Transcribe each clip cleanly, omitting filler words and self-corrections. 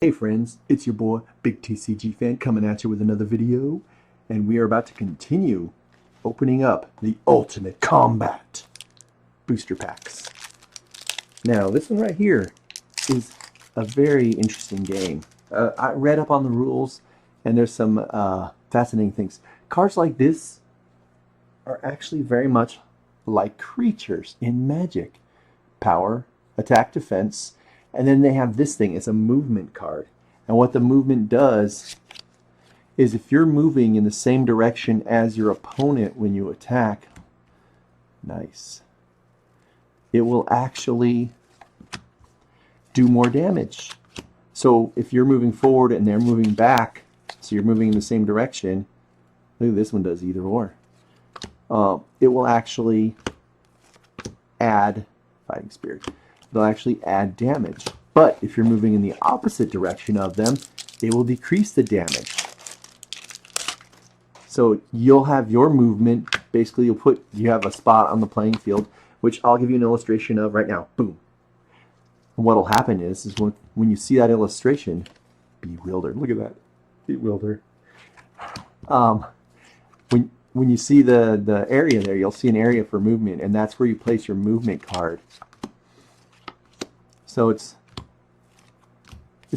Hey friends, it's your boy BigTCGFan coming at you with another video, and we are about to continue opening up the Ultimate Combat booster packs. Now this one right here is a very interesting game. I read up on the rules and there's some fascinating things. Cards like this are actually very much like creatures in Magic. Power, attack, defense, and then they have this thing. It's a movement card. And what the movement does is if you're moving in the same direction as your opponent when you attack, nice, it will actually do more damage. So if you're moving forward and they're moving back, so you're moving in the same direction, look, this one does either or. It will actually add fighting spirit. They'll actually add damage. But if you're moving in the opposite direction of them, it will decrease the damage. So you'll have your movement, basically you have a spot on the playing field, which I'll give you an illustration of right now. Boom. And what'll happen is when you see that illustration, bewildered. Look at that. Bewilder. When you see the area there, you'll see an area for movement, and that's where you place your movement card. So it's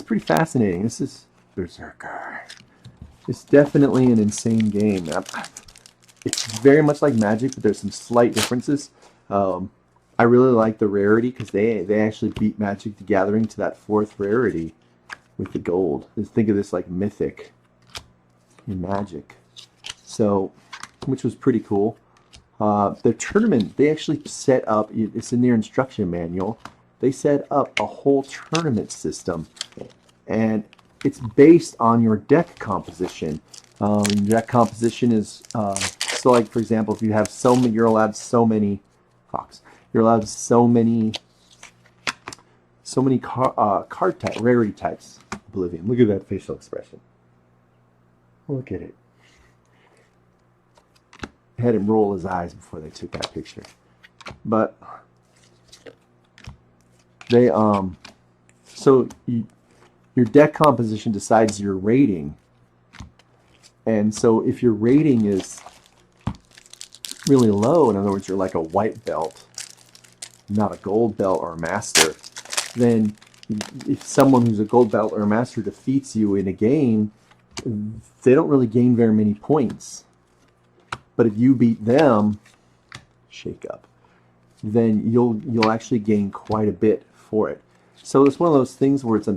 pretty fascinating. This is Berserker. It's definitely an insane game. It's very much like Magic, but there's some slight differences. I really like the rarity because they actually beat Magic the Gathering to that 4th rarity with the gold. Just think of this like Mythic in Magic. So, which was pretty cool. The tournament, they actually set up, it's in their instruction manual, they set up a whole tournament system, and it's based on your deck composition. Deck composition is so, like for example, if you have you're allowed so many card type rarity types. Oblivion. Look at that facial expression. Look at it. I had him roll his eyes before they took that picture, but they so your deck composition decides your rating, and so if your rating is really low, in other words you're like a white belt, not a gold belt or a master, then if someone who's a gold belt or a master defeats you in a game, they don't really gain very many points. But if you beat them, shake up, then you'll actually gain quite a bit for it. So it's one of those things where it's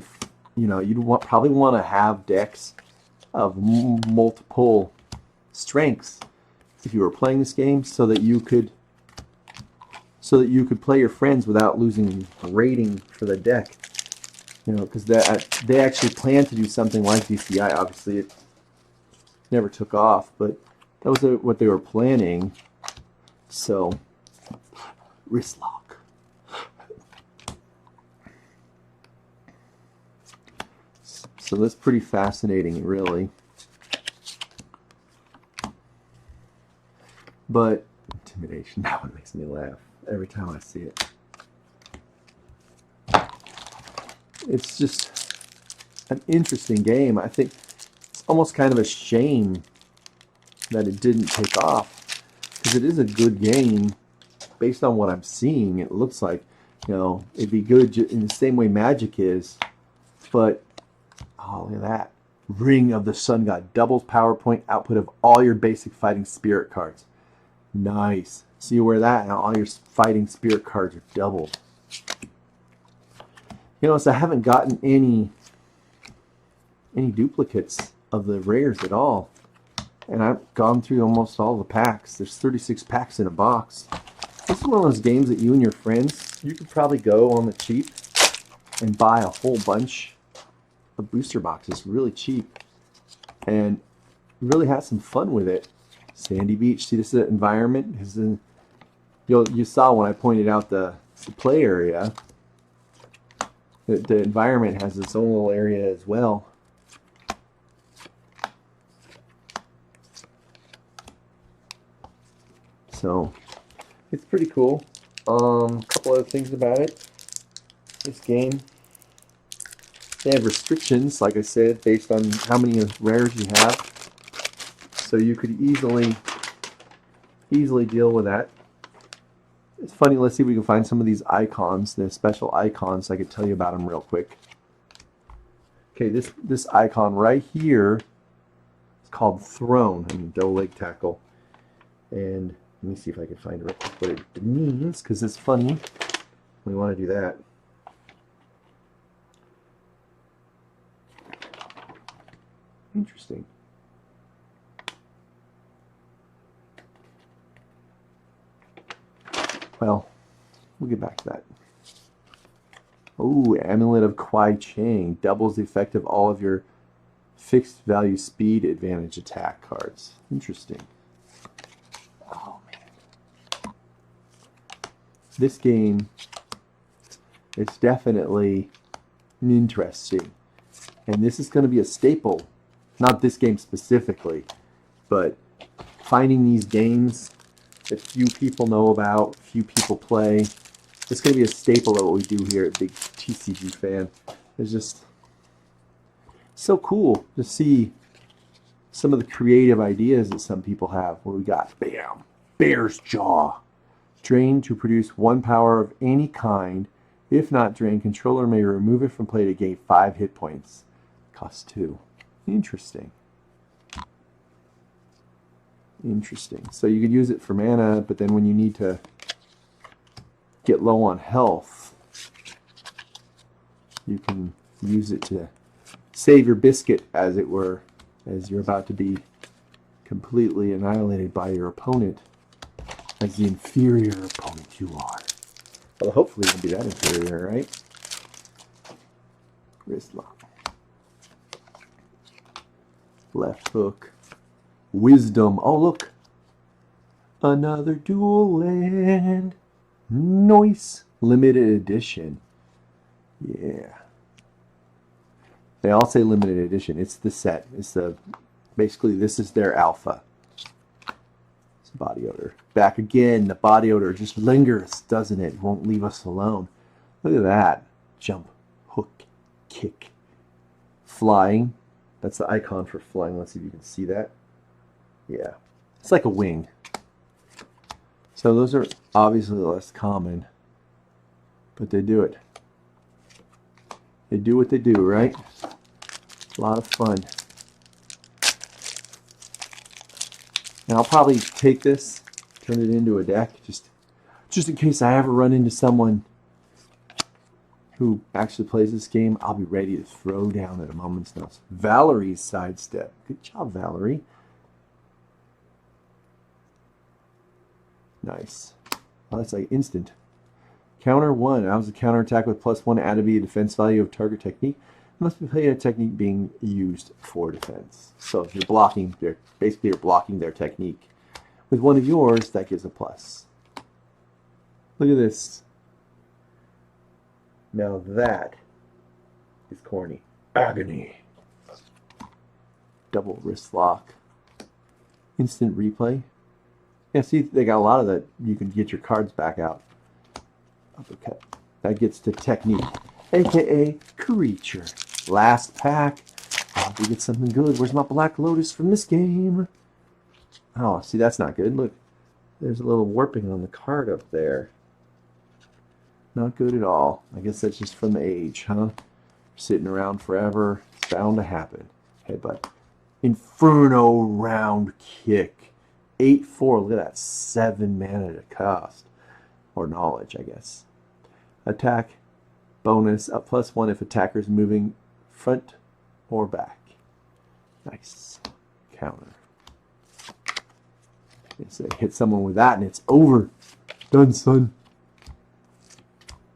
you'd probably want to have decks of multiple strengths if you were playing this game, so that you could play your friends without losing rating for the deck. Because they actually planned to do something like DCI. Obviously, it never took off, but that was what they were planning. So, wrist lock. So that's pretty fascinating, really. But intimidation, that one makes me laugh every time I see it. It's just an interesting game. I think it's almost kind of a shame that it didn't take off, because it is a good game. Based on what I'm seeing, it looks like it'd be good in the same way Magic is. But oh, look at that. Ring of the Sun God. Doubles power point output of all your basic fighting spirit cards. Nice. So you wear that and all your fighting spirit cards are doubled. So I haven't gotten any duplicates of the rares at all. And I've gone through almost all the packs. There's 36 packs in a box. This is one of those games that you and your friends, you could probably go on the cheap and buy a whole bunch of booster boxes really cheap and really have some fun with it. Sandy Beach. See, this is the environment. You saw when I pointed out the play area. The environment has its own little area as well. So it's pretty cool. A couple other things about it. This game They have restrictions, like I said, based on how many rares you have. So you could easily deal with that. It's funny, let's see if we can find some of these icons, the special icons. I could tell you about them real quick. Okay, this icon right here is called Throne. I mean, double leg tackle. And let me see if I can find real quick what it means, because it's funny. We want to do that. Interesting. Well, we'll get back to that. Oh, Amulet of Kwai Chang doubles the effect of all of your fixed value speed advantage attack cards. Interesting. Oh man, this game is definitely interesting, and this is going to be a staple. Not this game specifically, but finding these games that few people know about, few people play. It's going to be a staple of what we do here at BigTCGFan. It's just so cool to see some of the creative ideas that some people have. What we got? Bam! Bear's Jaw. Drain to produce 1 power of any kind. If not drained, controller may remove it from play to gain 5 hit points. Cost 2. Interesting. Interesting. So you could use it for mana, but then when you need to get low on health, you can use it to save your biscuit, as it were, as you're about to be completely annihilated by your opponent, as the inferior opponent you are. Well, hopefully you won't be that inferior, right? Wrist lock. Left hook. Wisdom. Oh, look. Another dual land. Nice. Limited edition. Yeah. They all say limited edition. It's the set. It's the basically this is their alpha. It's body odor. Back again. The body odor just lingers, doesn't it? It won't leave us alone. Look at that. Jump, hook, kick, flying. That's the icon for flying. Let's see if you can see that. Yeah. It's like a wing. So those are obviously less common, but they do it. They do what they do, right? A lot of fun. And I'll probably take this, turn it into a deck, just in case I ever run into someone who actually plays this game. I'll be ready to throw down at a moment's notice. Valerie's sidestep. Good job, Valerie. Nice. Oh, that's like instant. Counter 1. Allows a counterattack with +1 added via defense value of target technique. It must be played a technique being used for defense. So if you're blocking, basically you're blocking their technique. With one of yours, that gives a plus. Look at this. Now that is corny. Agony. Double wrist lock. Instant replay. Yeah, see, they got a lot of that. You can get your cards back out. Uppercut. That gets to technique, aka creature. Last pack. Oh, we get something good. Where's my Black Lotus from this game? Oh, see, that's not good. Look, there's a little warping on the card up there. Not good at all. I guess that's just from the age, huh? Sitting around forever. It's bound to happen. Headbutt. Inferno round kick. 8/4. Look at that. 7 mana to cost. Or knowledge, I guess. Attack. Bonus. Up +1 if attacker is moving front or back. Nice. Counter. So hit someone with that and it's over. Done, son.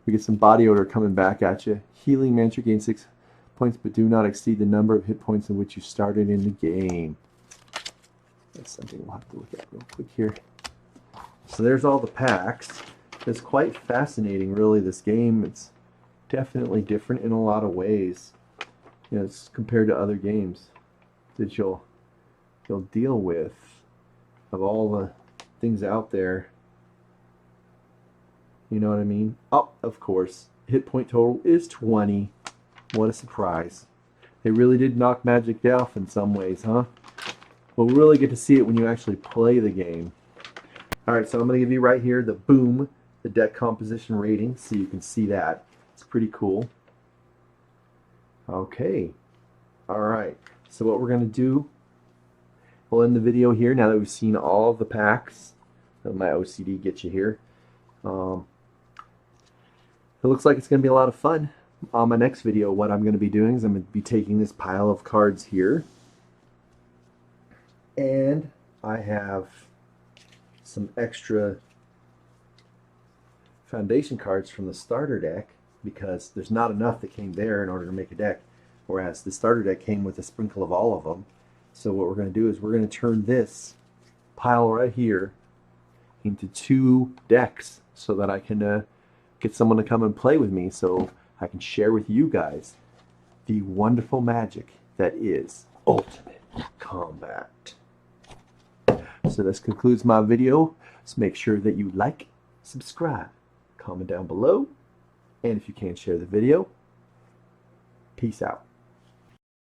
We get some body odor coming back at you. Healing mantra, gain 6 points, but do not exceed the number of hit points in which you started in the game. That's something we'll have to look at real quick here. So there's all the packs. It's quite fascinating, really, this game. It's definitely different in a lot of ways. You know, it's compared to other games that you'll deal with. Of all the things out there. You know what I mean? Oh, of course. Hit point total is 20. What a surprise. They really did knock Magic off in some ways, huh? We'll really get to see it when you actually play the game. Alright, so I'm going to give you right here the boom, the deck composition rating, so you can see that. It's pretty cool. Okay. Alright, so what we're going to do, we'll end the video here now that we've seen all of the packs. Let my OCD get you here. It looks like it's going to be a lot of fun. On my next video, what I'm going to be doing is I'm going to be taking this pile of cards here, and I have some extra foundation cards from the starter deck because there's not enough that came there in order to make a deck, whereas the starter deck came with a sprinkle of all of them. So what we're going to do is we're going to turn this pile right here into 2 decks so that I can get someone to come and play with me, so I can share with you guys the wonderful magic that is Ultimate Combat. So this concludes my video. So make sure that you like, subscribe, comment down below, and if you can, share the video. Peace out.